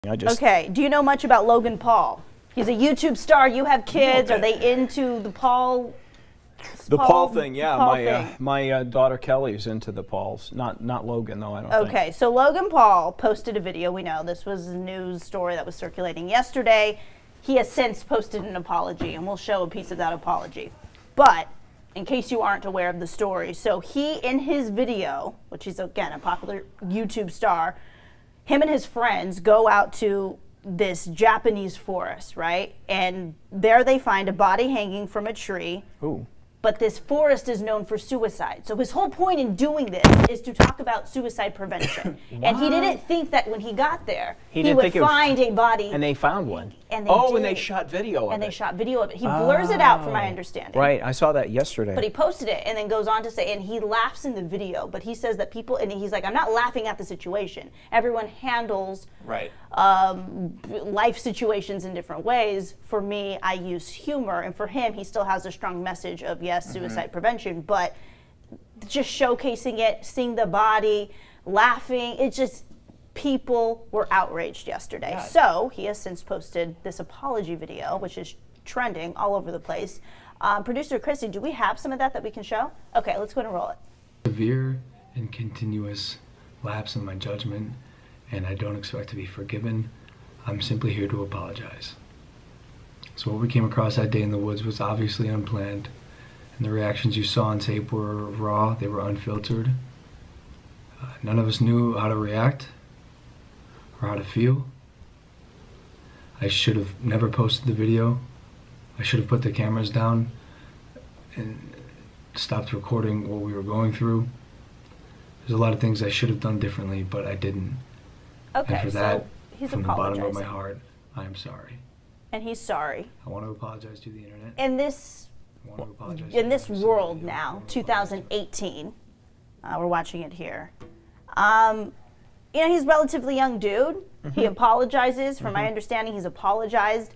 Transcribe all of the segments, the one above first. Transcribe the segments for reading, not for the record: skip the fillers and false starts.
Okay, do you know much about Logan Paul? He's a YouTube star. You have kids. Are they into the Paul? The Paul thing, yeah. Paul my daughter Kelly's into the Pauls. Not Logan though. I don't think. Okay, so Logan Paul posted a video. We know this was a news story that was circulating yesterday. He has since posted an apology, and we'll show a piece of that apology. But in case you aren't aware of the story, so he in his video, which is again a popular YouTube star, him and his friends go out to this Japanese forest, right? And there they find a body hanging from a tree. Ooh. But this forest is known for suicide. So his whole point in doing this is to talk about suicide prevention. And he didn't think that when he got there, he would find a body. And they found one. And and they shot video of it. And they shot video of it. He blurs it out, from my understanding. Right, I saw that yesterday. But he posted it and then goes on to say, and he laughs in the video, but he says that people, and he's like, I'm not laughing at the situation. Everyone handles life situations in different ways. For me, I use humor. And for him, he still has a strong message of, yes, suicide prevention, but just showcasing it, seeing the body, laughing, it just, people were outraged yesterday. God. So he has since posted this apology video, which is trending all over the place. Producer Christy, do we have some of that we can show? Okay, let's go ahead and roll it. Severe and continuous lapse in my judgment, and I don't expect to be forgiven. I'm simply here to apologize. So what we came across that day in the woods was obviously unplanned, and the reactions you saw on tape were raw, they were unfiltered. None of us knew how to react or how to feel. I should have never posted the video. I should have put the cameras down and stopped recording what we were going through. There's a lot of things I should have done differently, but I didn't. Okay, and for that, he's from the bottom of my heart, I am sorry. And he's sorry. I want to apologize to the internet. In this world now, 2018, we're watching it here. You know, he's a relatively young dude. He apologizes. From my understanding, he's apologized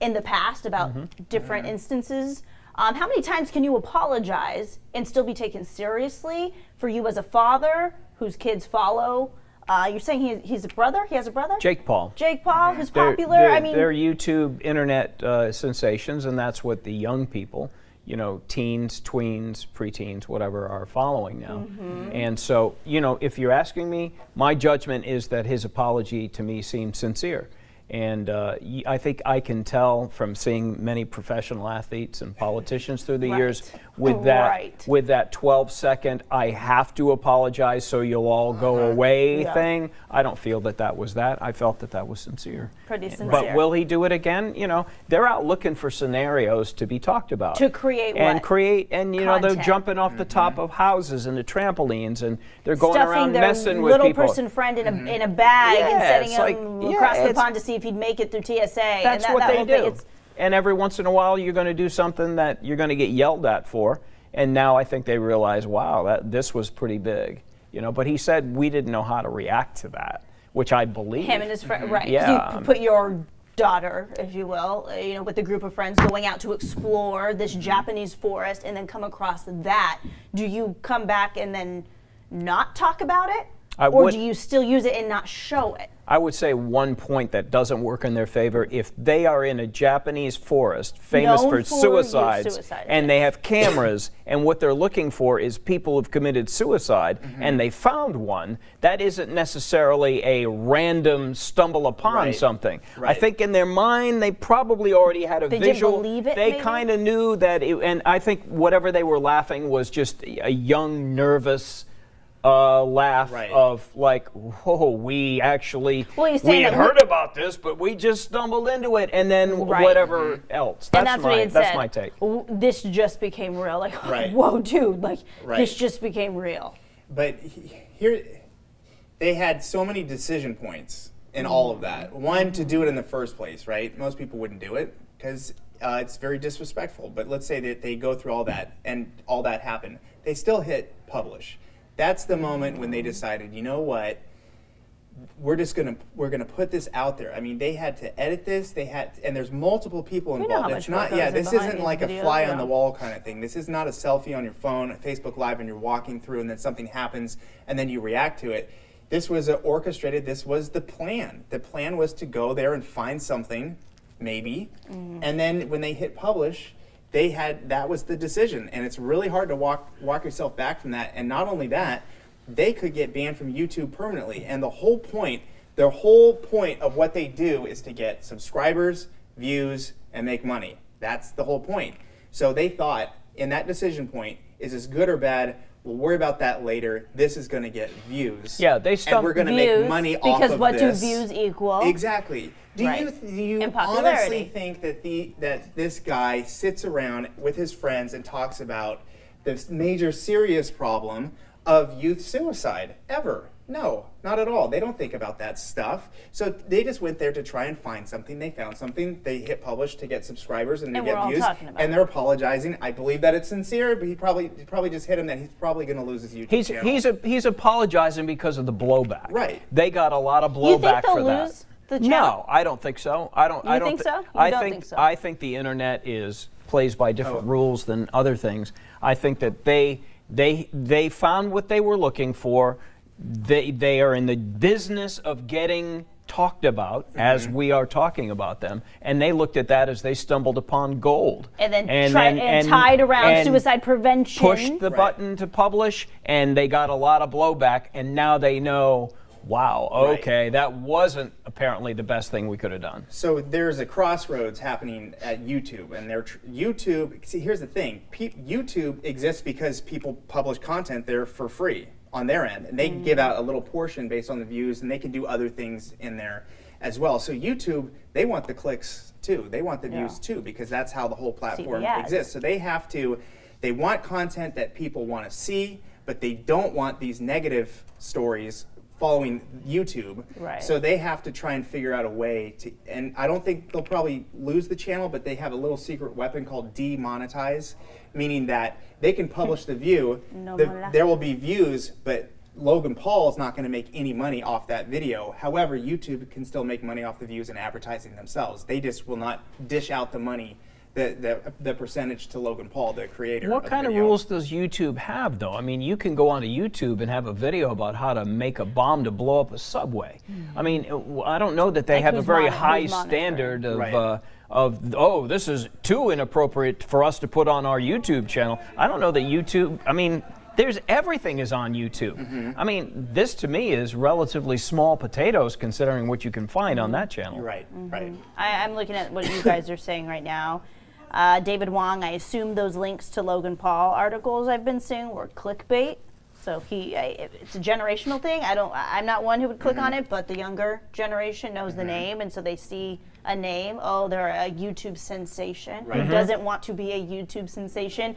in the past about different instances. How many times can you apologize and still be taken seriously? For you as a father whose kids follow, you're saying he's a brother? He has a brother? Jake Paul. Jake Paul, who's popular. I mean, they're YouTube internet sensations, and that's what the young people, you know, teens, tweens, preteens, whatever, are following now. And so, you know, if you're asking me, my judgment is that his apology to me seems sincere. And I think I can tell from seeing many professional athletes and politicians through the years with that 12-second I have to apologize so you'll all go away thing. I don't feel that was that. I felt that was sincere. Pretty sincere. But will he do it again? You know, they're out looking for scenarios to be talked about. To create and you know, they're jumping off the top of houses and the trampolines, and they're going around messing with people. Little person friend in a bag and setting him across the pond to see if he'd make it through TSA. That's what they do. And every once in a while, you're going to do something that you're going to get yelled at for. And now I think they realize, wow, this was pretty big. You know, but he said we didn't know how to react to that, which I believe. Him and his friend, right? Yeah. You put your daughter, if you will, you know, with a group of friends going out to explore this Japanese forest, and then come across that. Do you come back and then not talk about it, or do you still use it and not show it? I would say one point that doesn't work in their favor: if they are in a Japanese forest famous for suicides, and they have cameras, and what they're looking for is people who've committed suicide, and they found one, that isn't necessarily a random stumble upon something. I think in their mind they probably already had a visual. They kind of knew that, and I think whatever they were laughing was just a young, nervous laugh of like, whoa, we actually we had heard about this, but we just stumbled into it, and then whatever else. That's my take. This just became real. Like, whoa, dude, like this just became real. But here, they had so many decision points in all of that. One, to do it in the first place, right? Most people wouldn't do it because it's very disrespectful. But let's say that they go through all that and all that happened. They still hit publish. That's the moment when they decided, you know what, we're gonna put this out there. I mean, they had to edit this. And there's multiple people involved. It's not, this isn't like a fly on the wall kind of thing. This is not a selfie on your phone, a Facebook Live, and you're walking through, and then something happens, and then you react to it. This was orchestrated. This was the plan. The plan was to go there and find something, maybe, and then when they hit publish, that was the decision. And it's really hard to walk yourself back from that. And not only that, they could get banned from YouTube permanently. And the whole point of what they do is to get subscribers, views, and make money. That's the whole point. So they thought, in that decision point, is this good or bad? We'll worry about that later. This is going to get views. Yeah, and we're going to make money off of this. Because what do views equal? Exactly. Do you honestly think that this guy sits around with his friends and talks about this major serious problem of youth suicide ever? No, not at all. They don't think about that stuff. So they just went there to try and find something. They found something. They hit publish to get subscribers and to get views. And they're apologizing. I believe that it's sincere, but he probably just hit him that he's probably going to lose his YouTube channel. He's apologizing because of the blowback. Right. They got a lot of blowback for that. You think they'll lose the channel? No, I don't think so. I don't think so? I think the internet plays by different rules than other things. I think that they found what they were looking for. They are in the business of getting talked about as we are talking about them, and they looked at that as they stumbled upon gold. And then tied around suicide prevention. Pushed the button to publish, and they got a lot of blowback, and now they know, wow, okay, that wasn't apparently the best thing we could have done. So there's a crossroads happening at YouTube, and YouTube, see, here's the thing, YouTube exists because people publish content there for free on their end, and they give out a little portion based on the views, and they can do other things in there as well. So YouTube, they want the clicks too. They want the views too, because that's how the whole platform exists. So they want content that people want to see, but they don't want these negative stories following YouTube. Right. So they have to try and figure out a way to, and I don't think they'll probably lose the channel, but they have a little secret weapon called demonetize, meaning that they can publish the view, there will be views, but Logan Paul is not going to make any money off that video. However, YouTube can still make money off the views and advertising themselves. They just will not dish out the money, the percentage to Logan Paul, the creator. What kind of rules does YouTube have, though? I mean, you can go onto YouTube and have a video about how to make a bomb to blow up a subway. I mean, I don't know that they have a very high standard of oh, this is too inappropriate for us to put on our YouTube channel. I don't know that YouTube, I mean, everything is on YouTube. I mean, this to me is relatively small potatoes considering what you can find on that channel. Right. I'm looking at what you guys are saying right now. David Wong, I assume those links to Logan Paul articles I've been seeing were clickbait. So it's a generational thing. I'm not one who would click on it, but the younger generation knows the name, and so they see a name. Oh, they're a YouTube sensation. Who doesn't want to be a YouTube sensation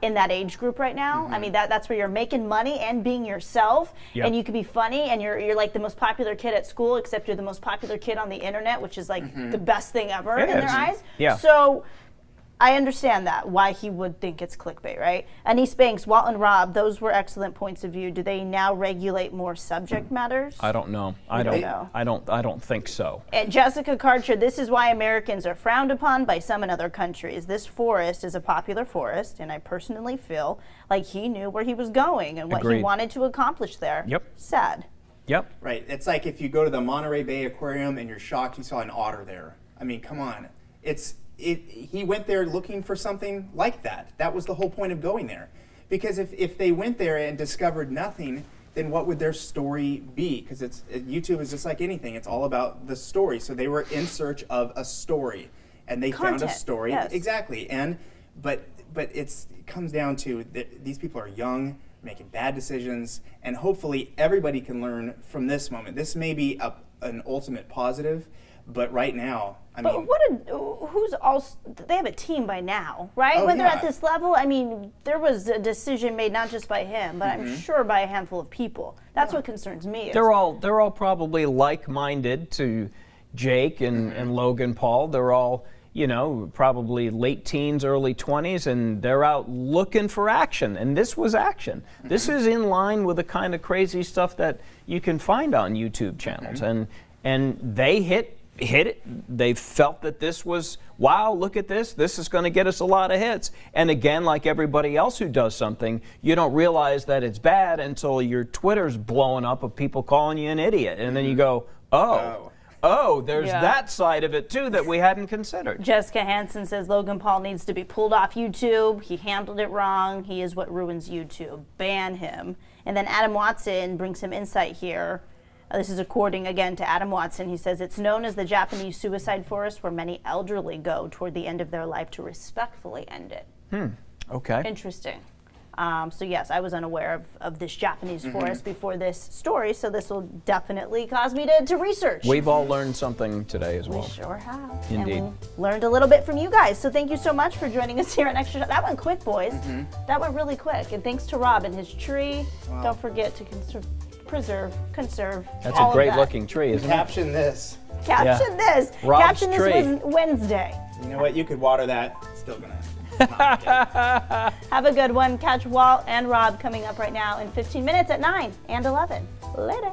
in that age group right now? I mean, that's where you're making money and being yourself, and you can be funny, and you're like the most popular kid at school, except you're the most popular kid on the internet, which is like the best thing ever in their eyes. Yeah. So I understand that, why he would think it's clickbait, right? Anise Banks, Walt and Rob, those were excellent points of view. Do they now regulate more subject matters? I don't know. I don't think so. And Jessica Karcher, this is why Americans are frowned upon by some in other countries. This forest is a popular forest, and I personally feel like he knew where he was going and what he wanted to accomplish there. Yep. Sad. Yep. Right. It's like if you go to the Monterey Bay Aquarium and you're shocked you saw an otter there. I mean, come on. He went there looking for something like that. That was the whole point of going there. Because if they went there and discovered nothing, then what would their story be? Because YouTube is just like anything. It's all about the story. So they were in search of a story, and they found a story. Yes. Exactly. But it comes down to these people are young, making bad decisions, and hopefully everybody can learn from this moment. This may be an ultimate positive, but right now, I mean, who's also? They have a team by now, right? When they're at this level, I mean, there was a decision made not just by him, but I'm sure by a handful of people. That's what concerns me. They're all probably like-minded to Jake and Logan Paul. They're all, you know, probably late teens, early 20s, and they're out looking for action. And this was action. This is in line with the kind of crazy stuff that you can find on YouTube channels, and they hit hit it. They felt that this was, wow, look at this. This is going to get us a lot of hits. And again, like everybody else who does something, you don't realize that it's bad until your Twitter's blowing up of people calling you an idiot. And then you go, oh, there's that side of it too that we hadn't considered. Jessica Hansen says Logan Paul needs to be pulled off YouTube. He handled it wrong. He is what ruins YouTube. Ban him. And then Adam Watson brings some insight here. This is according, again, to Adam Watson. He says, it's known as the Japanese suicide forest, where many elderly go toward the end of their life to respectfully end it. Okay. Interesting. So, yes, I was unaware of this Japanese forest before this story, so this will definitely cause me to research. We've all learned something today as well. We sure have. Indeed. And we learned a little bit from you guys, so thank you so much for joining us here on Extra Shot. That went quick, boys. That went really quick. And thanks to Rob and his tree. Wow. Don't forget to conserve. That's a great looking tree, isn't it? Caption this. Caption this. Rob's Caption this tree. Wednesday. You know what? You could water that. Still gonna. Have a good one. Catch Walt and Rob coming up right now in 15 minutes at 9 and 11. Later.